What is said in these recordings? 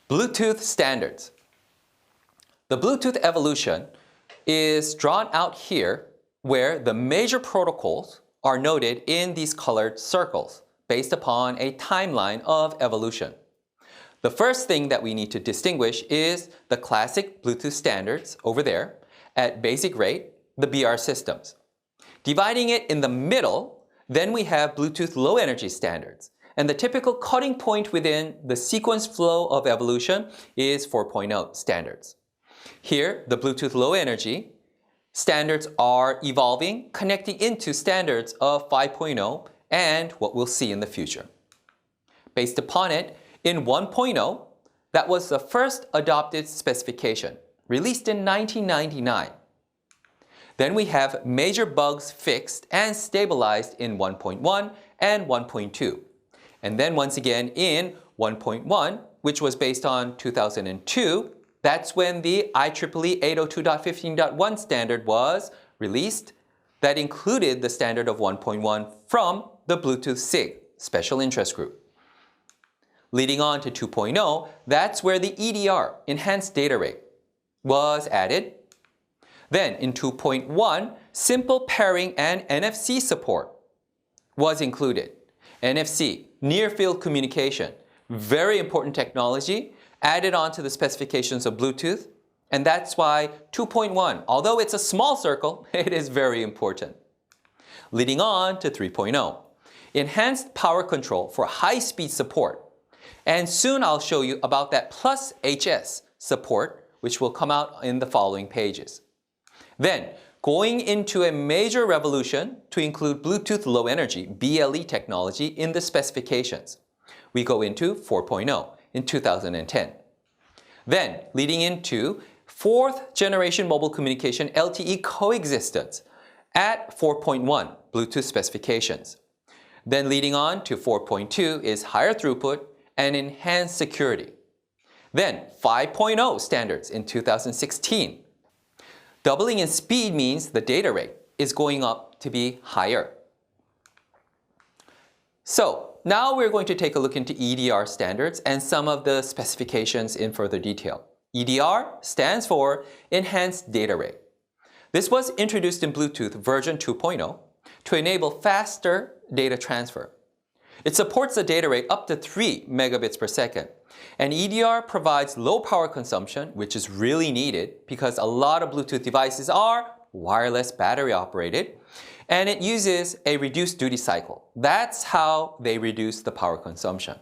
Bluetooth standards. The Bluetooth evolution is drawn out here where the major protocols are noted in these colored circles based upon a timeline of evolution. The first thing that we need to distinguish is the classic Bluetooth standards over there at basic rate, the BR systems. Dividing it in the middle, then we have Bluetooth low energy standards. And the typical cutting point within the sequence flow of evolution is 4.0 standards. Here, the Bluetooth low energy standards are evolving, connecting into standards of 5.0 and what we'll see in the future. Based upon it, in 1.0, that was the first adopted specification, released in 1999. Then we have major bugs fixed and stabilized in 1.1 and 1.2. And then once again in 1.1, which was based on 2002, that's when the IEEE 802.15.1 standard was released that included the standard of 1.1 from the Bluetooth SIG, Special Interest Group. Leading on to 2.0, that's where the EDR, Enhanced Data Rate, was added. Then in 2.1, simple pairing and NFC support was included. NFC, Near Field Communication, very important technology, added onto the specifications of Bluetooth, and that's why 2.1, although it's a small circle, it is very important. Leading on to 3.0, enhanced power control for high-speed support. And soon I'll show you about that plus HS support, which will come out in the following pages. Then, going into a major revolution to include Bluetooth Low Energy, BLE technology in the specifications. We go into 4.0 in 2010. Then, leading into fourth generation mobile communication LTE coexistence at 4.1 Bluetooth specifications. Then leading on to 4.2 is higher throughput and enhanced security. Then 5.0 standards in 2016. Doubling in speed means the data rate is going up to be higher. So now we're going to take a look into EDR standards and some of the specifications in further detail. EDR stands for Enhanced Data Rate. This was introduced in Bluetooth version 2.0 to enable faster data transfer. It supports a data rate up to 3 megabits per second. And EDR provides low power consumption, which is really needed because a lot of Bluetooth devices are wireless battery operated. And it uses a reduced duty cycle. That's how they reduce the power consumption.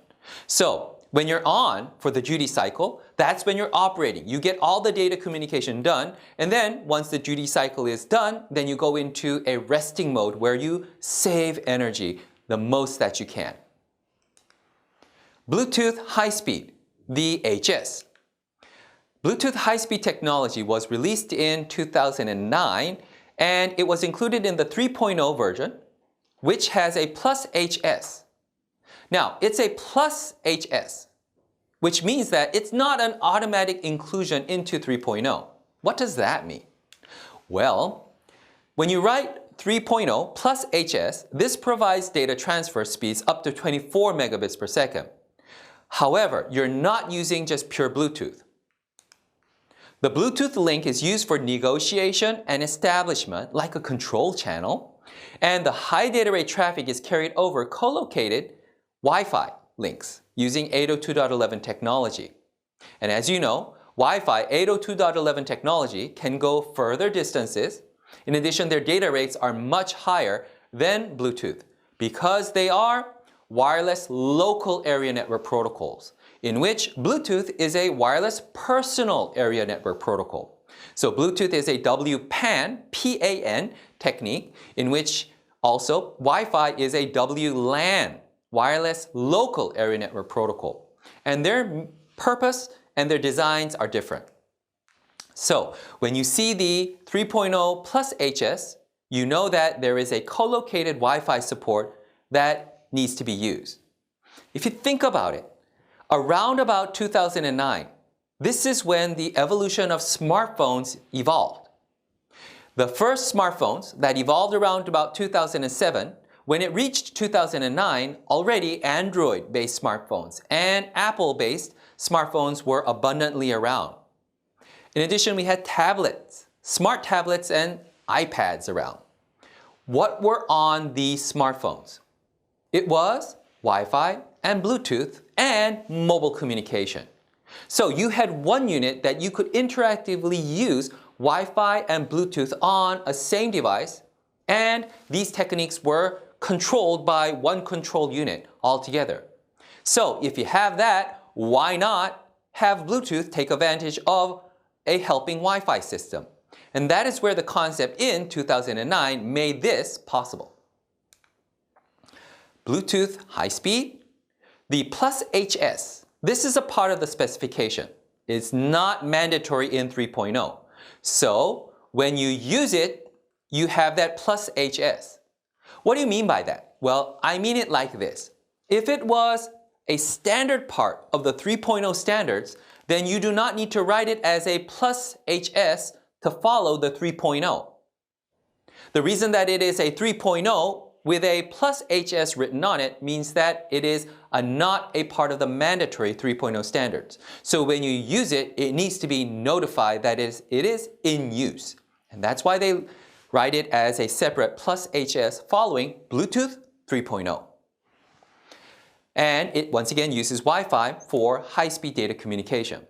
So when you're on for the duty cycle, that's when you're operating. You get all the data communication done. And then once the duty cycle is done, then you go into a resting mode where you save energy the most that you can. Bluetooth High Speed, VHS. Bluetooth High Speed technology was released in 2009 and it was included in the 3.0 version, which has a plus HS. Now, it's a plus HS, which means that it's not an automatic inclusion into 3.0. What does that mean? Well, when you write 3.0 plus HS, this provides data transfer speeds up to 24 megabits per second. However, you're not using just pure Bluetooth. The Bluetooth link is used for negotiation and establishment like a control channel, and the high data rate traffic is carried over co-located Wi-Fi links using 802.11 technology. And as you know, Wi-Fi 802.11 technology can go further distances. In addition, their data rates are much higher than Bluetooth because they are wireless local area network protocols, in which Bluetooth is a wireless personal area network protocol. So Bluetooth is a WPAN, P-A-N technique, in which also Wi-Fi is a WLAN, wireless local area network protocol. And their purpose and their designs are different. So when you see the 3.0 plus HS, you know that there is a co-located Wi-Fi support that needs to be used. If you think about it, around about 2009, this is when the evolution of smartphones evolved. The first smartphones that evolved around about 2007 When it reached 2009, already Android-based smartphones and Apple-based smartphones were abundantly around. In addition, we had tablets, smart tablets and iPads around. What were on these smartphones? It was Wi-Fi and Bluetooth and mobile communication. So you had one unit that you could interactively use Wi-Fi and Bluetooth on a same device, and these techniques were controlled by one control unit altogether. So if you have that, why not have Bluetooth take advantage of a helping Wi-Fi system? And that is where the concept in 2009 made this possible. Bluetooth high speed, the plus HS. This is a part of the specification. It's not mandatory in 3.0. So when you use it, you have that plus HS. What do you mean by that? Well, I mean it like this. If it was a standard part of the 3.0 standards, then you do not need to write it as a plus HS to follow the 3.0. The reason that it is a 3.0 with a plus HS written on it means that it is not a part of the mandatory 3.0 standards. So when you use it, it needs to be notified that it is in use. And that's why they write it as a separate plus HS following Bluetooth 3.0. And it once again uses Wi-Fi for high-speed data communication.